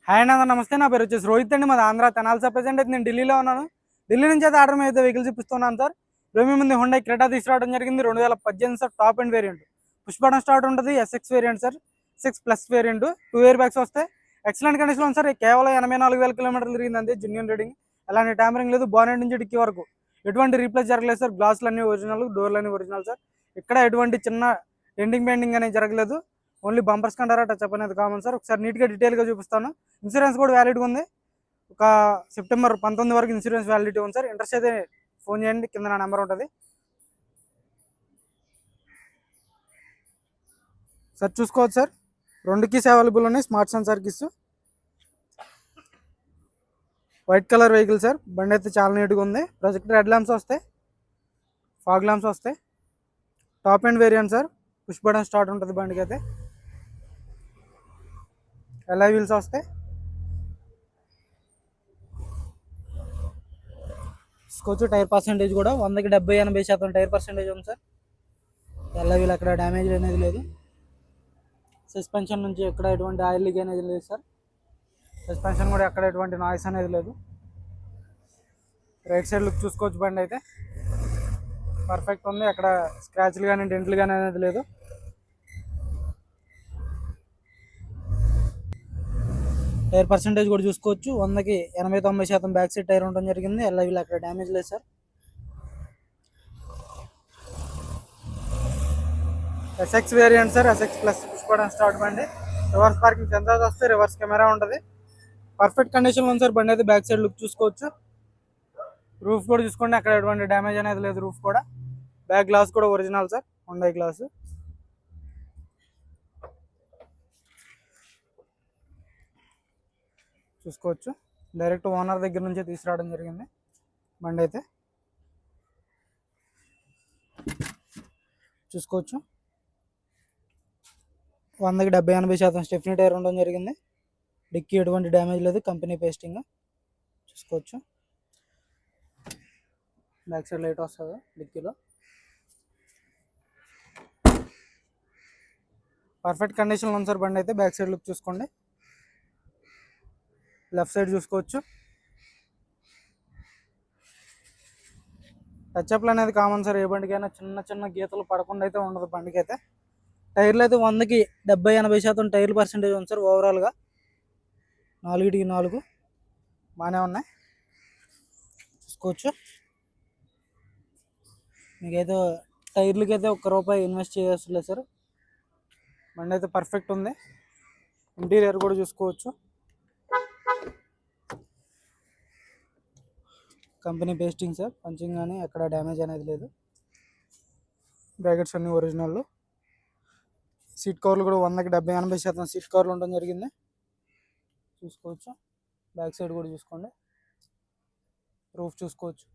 Hi అన్న నమస్తే. నా పేరు వచ్చేసి రోహిత్ అండి. మాది ఆంధ్ర తెనాలి సార్. ప్రెజెంట్ అయితే నేను ఢిల్లీలో ఉన్నాను. ఢిల్లీ నుంచి అయితే ఆర్డర్ మీద వెహికల్స్ ఇప్పిస్తున్నాను సార్. ప్రీమియం ముందు హుండై క్రెటా తీసుకురావడం జరిగింది. 2018 sir. Top and variant push button start ఉంటుంది. SX variant sir. 6+ variant 2 air bags వస్తాయి. ఎక్సలెంట్ కండిషన్ ఉంది సార్. కేవలం 84,000 కిలోమీటర్లు తిరిగింది. జెన్యూన్ రీడింగ్, ఎలాంటి ట్యాంపరింగ్ లేదు. బానెట్ నుంచి డిక్కీ వరకు ఎటువంటి రీప్లేస్ జరగలేదు సార్. గ్లాసులు అన్ని ఒరిజినల్, డోర్లు అన్ని ఒరిజినల్ సార్. ఇక్కడ ఎటువంటి చిన్న ఎండింగ్ పెయింటింగ్ అనేది జరగలేదు. ఓన్లీ బంపర్స్ కంటారా టచ్ అప్ అనేది కామన్ సార్. ఒకసారి నీట్గా డీటెయిల్గా చూపిస్తాను. ఇన్సూరెన్స్ కూడా వ్యాలిడ్గా ఉంది. ఒక సెప్టెంబర్ 19 వరకు ఇన్సూరెన్స్ వ్యాలిడిటీ ఉంది సార్. ఇంట్రెస్ట్ అయితే ఫోన్ చేయండి, కింద నా నెంబర్ ఉంటుంది సార్. చూసుకోవచ్చు సార్. 2 కీస్ అవైలబుల్ ఉన్నాయి. Smart sensor keys. White colour vehicle sir. బండి అయితే చాలా నీట్గా ఉంది. ప్రొజెక్టర్ హెడ్ ల్యాంప్స్ వస్తాయి, ఫాగ్ ల్యాంప్స్ వస్తాయి. Top and variant sir. Push button start ఉంటుంది బండికి అయితే. ఎల్ఐ వీల్స్ వస్తాయి. చూసుకోవచ్చు. టైర్ పర్సెంటేజ్ కూడా 100కి 70-80% టైర్ పర్సెంటేజ్ ఉంది సార్. ఎల్ఐ వీల్ అక్కడ డ్యామేజ్ అనేది లేదు. సస్పెన్షన్ నుంచి ఎక్కడ ఎటువంటి ఆయిల్ లీక్ అనేది లేదు సార్. సస్పెన్షన్ కూడా ఎక్కడ ఎటువంటి నాయిస్ అనేది లేదు. రైట్ సైడ్ లుక్ చూసుకోవచ్చు. బండి అయితే పర్ఫెక్ట్ ఉంది. అక్కడ స్క్రాచ్లు కానీ డెంట్లు కానీ అనేది లేదు. టైర్ పర్సెంటేజ్ కూడా చూసుకోవచ్చు. 100కి 80-90% బ్యాక్ సైడ్ టైర్ ఉండడం జరిగింది. ఎల్ఐవిల్ అక్కడ డ్యామేజ్ లేదు sir. SX variant sir. SX plus push button start బండి. రివర్స్ పార్కింగ్ సెన్సార్స్ వస్తే, రివర్స్ కెమెరా ఉంటుంది. పర్ఫెక్ట్ కండిషన్లో ఉంది సార్ బండి అయితే. బ్యాక్ సైడ్ లుక్ చూసుకోవచ్చు. రూఫ్ కూడా చూసుకోండి, అక్కడ ఎటువంటి డ్యామేజ్ అనేది లేదు. రూఫ్ కూడా, బ్యాక్ గ్లాస్ కూడా ఒరిజినల్ సార్. హుండై గ్లాస్ చూసుకోవచ్చు. డైరెక్ట్ ఓనర్ దగ్గర నుంచే తీసుకురావడం జరిగింది బండి అయితే. చూసుకోవచ్చు. 100కి 70-80% స్టెఫ్నీ టైర్ ఉండడం జరిగింది. డిక్కీ ఎటువంటి డ్యామేజ్ లేదు. కంపెనీ పేస్టింగ్ చూసుకోవచ్చు. బ్యాక్ సైడ్ లైట్ వస్తుంది డిక్కీలో. పర్ఫెక్ట్ కండిషన్లో ఉంది సార్ బండి అయితే. బ్యాక్ సైడ్ లుక్ చూసుకోండి. లెఫ్ట్ సైడ్ చూసుకోవచ్చు. టచ్అప్లు అనేది కామన్ సార్. ఏ బండికైనా చిన్న చిన్న గీతలు పడకుండా అయితే ఉండదు బండికి అయితే. టైర్లు అయితే 100కి 70-80% టైర్ల పర్సెంటేజ్ ఉంది సార్. ఓవరాల్గా 4కి 4 బాగానే ఉన్నాయి. చూసుకోవచ్చు. మీకైతే టైర్లకి అయితే ₹1 ఇన్వెస్ట్ చేయవలసిన సార్. బండి అయితే పర్ఫెక్ట్ ఉంది. ఇంటీరియర్ కూడా చూసుకోవచ్చు. Company pasting sir. పంచింగ్ కానీ ఎక్కడ డ్యామేజ్ అనేది లేదు. బ్రాకెట్స్ అన్ని ఒరిజినల్. సీట్ కవర్లు కూడా 100కి 70-80% సీట్ కవర్లు ఉండడం జరిగింది. చూసుకోవచ్చు. బ్యాక్ సైడ్ కూడా చూసుకోండి. రూఫ్ చూసుకోవచ్చు.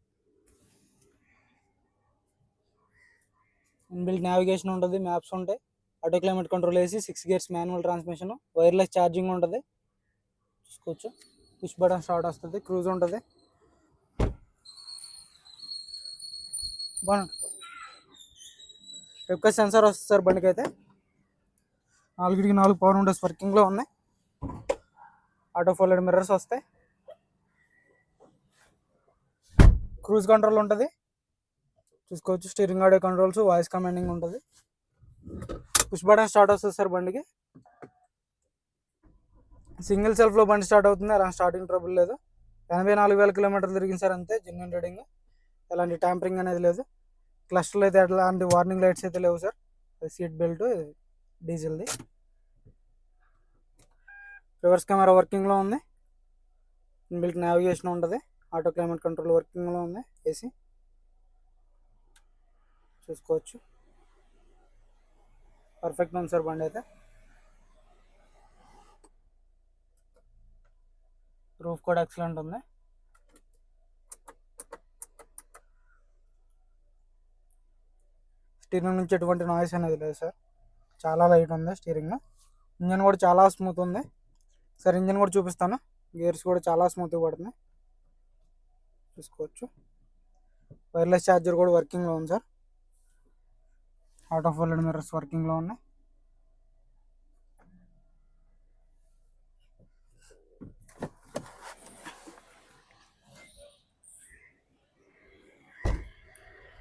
ఇన్బిల్ట్ నావిగేషన్ ఉంటుంది, మ్యాప్స్ ఉంటాయి, ఆటో క్లైమేట్ కంట్రోల్ వేసి 6 gears manual transmission, wireless charging ఉంటుంది. చూసుకోవచ్చు. పుష్ బటన్ స్టార్ట్ వస్తుంది. క్రూజ్ ఉంటుంది. బాగుంటుంది. రిప్కా సెన్సార్ వస్తుంది సార్ బండికి అయితే. 4కి 4 పవర్ విండోస్ వర్కింగ్లో ఉన్నాయి. ఆటో ఫోల్డెడ్ మిర్రర్స్ వస్తాయి. క్రూజ్ కంట్రోల్ ఉంటుంది. చూసుకోవచ్చు. Steering audio controls, voice commanding ఉంటుంది. పుష్ బటన్ స్టార్ట్ వస్తుంది సార్ బండికి. సింగిల్ సెల్ఫ్లో బండి స్టార్ట్ అవుతుంది. అలా స్టార్టింగ్ ట్రబుల్ లేదు. 84,000 కిలోమీటర్లు తిరిగింది సార్ అంతే. జెన్యూన్ రీడింగ్, ఎలాంటి ట్యాంపరింగ్ అనేది లేదు. క్లస్టర్లో అయితే ఎలాంటి వార్నింగ్ లైట్స్ అయితే లేవు సార్. సీట్ బెల్ట్ డీజిల్ది. రివర్స్ కెమెరా వర్కింగ్లో ఉంది. ఇన్బిల్ట్ నావిగేషన్ ఉంటుంది. ఆటో క్లైమేట్ కంట్రోల్ వర్కింగ్లో ఉంది. ఏసీ చూసుకోవచ్చు. పర్ఫెక్ట్ ఉంది సార్ బండి అయితే. రూఫ్ కూడా ఎక్సలెంట్ ఉంది. స్టీరింగ్ నుంచి ఎటువంటి నాయిస్ అనేది లేదు సార్. చాలా లైట్ ఉంది స్టీరింగ్. ఇంజన్ కూడా చాలా స్మూత్ ఉంది సార్. ఇంజన్ కూడా చూపిస్తాను. గేర్స్ కూడా చాలా స్మూత్గా పడుతుంది. చూసుకోవచ్చు. వైర్లెస్ ఛార్జర్ కూడా వర్కింగ్లో ఉంది సార్. ఆటో ఫోల్డెడ్ మిర్రర్స్ వర్కింగ్లో ఉన్నాయి.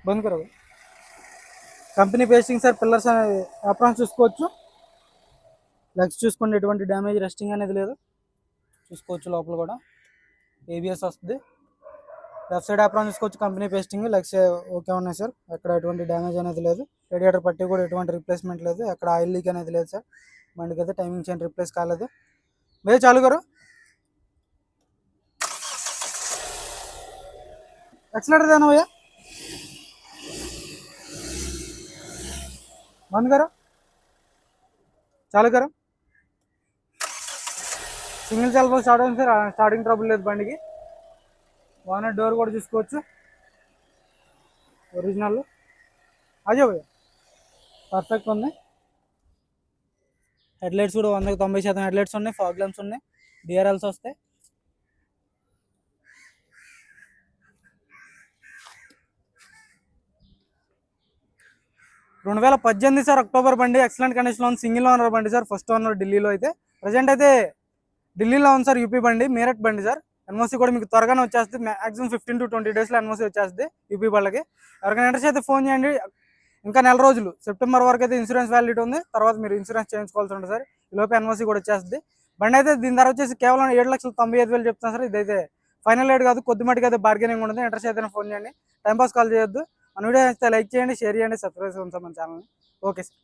బంద్ కరో company pasting sir. Pillars aprons చూసుకోవచ్చు. లెగ్స్ చూసుకోండి, ఎటువంటి డ్యామేజ్ రెస్టింగ్ అనేది లేదు. చూసుకోవచ్చు లోపల కూడా ఏబిఎస్ వస్తుంది. లెఫ్ట్ సైడ్ అప్రాన్ చూసుకోవచ్చు, కంపెనీ పేస్టింగ్. లెగ్స్ ఓకే ఉన్నాయి సార్, ఎక్కడ ఎటువంటి డ్యామేజ్ అనేది లేదు. రేడియేటర్ పట్టి కూడా ఎటువంటి రిప్లేస్మెంట్ లేదు. ఎక్కడ ఆయిల్ లీక్ అనేది లేదు సార్. బండికి అయితే టైమింగ్ చైన్ రిప్లేస్ కాలేదు. భయ్యా చాలు కరో, एक्सीलेटर देना भैया, बंद करो, चालू करो. సింగిల్ సెల్ఫ్ స్టార్ట్ అయింది సార్. స్టార్టింగ్ ట్రబుల్ లేదు బండికి. బాగానే డోర్ కూడా చూసుకోవచ్చు, ఒరిజినల్. అజో భయ్యా పర్ఫెక్ట్ ఉంది. హెడ్లైట్స్ కూడా 100కి 90% హెడ్లైట్స్ ఉన్నాయి. ఫాగ్ ల్యాంప్స్ ఉన్నాయి, డిఆర్ఎల్స్ వస్తాయి. 2018 సార్, అక్టోబర్ బండి. ఎక్సలెంట్ కండిషన్లో ఉంది. సింగిల్ ఓనర్ బండి సార్, ఫస్ట్ ఓనర్ ఢిల్లీలో. అయితే ప్రజెంట్ అయితే ఢిల్లీలో ఉంది సార్, యూపీ బండి, మీరట్ బండి సార్. ఎన్ఓసి కూడా మీకు త్వరగానే వచ్చేస్తుంది. మ్యాక్సిమం 15 to 20 డేస్లో ఎన్ఓసి వచ్చేస్తుంది యూపీ వాళ్ళకి. ఎవరికైనా ఇంట్రెస్ట్ అయితే ఫోన్ చేయండి. ఇంకా నెల రోజులు, సెప్టెంబర్ వరకు అయితే ఇన్సూరెన్స్ వ్యాలిడిటీ ఉంది. తర్వాత మీరు ఇన్సూరెన్స్ చేయించుకోవాల్సి ఉంటుంది సార్. ఈ లోపు ఎన్ఓసి కూడా వచ్చేస్తుంది. బండి అయితే దీని ధర వచ్చేసి కేవలం 7,95,000 చెప్తాను సార్. ఇదైతే ఫైనల్ రేట్ కాదు, కొద్ది మటుకు అయితే బార్గెనింగ్ ఉంటుంది. ఇంట్రెస్ట్ అయితే ఫోన్ చేయండి. టైంపాస్ కాల్ చేయొద్దు. మన వీడియో అయితే లైక్ చేయండి, షేర్ చేయండి, సబ్స్క్రైబ్ చేసుకోండి సార్ మన ఛానల్ని. Okay sir.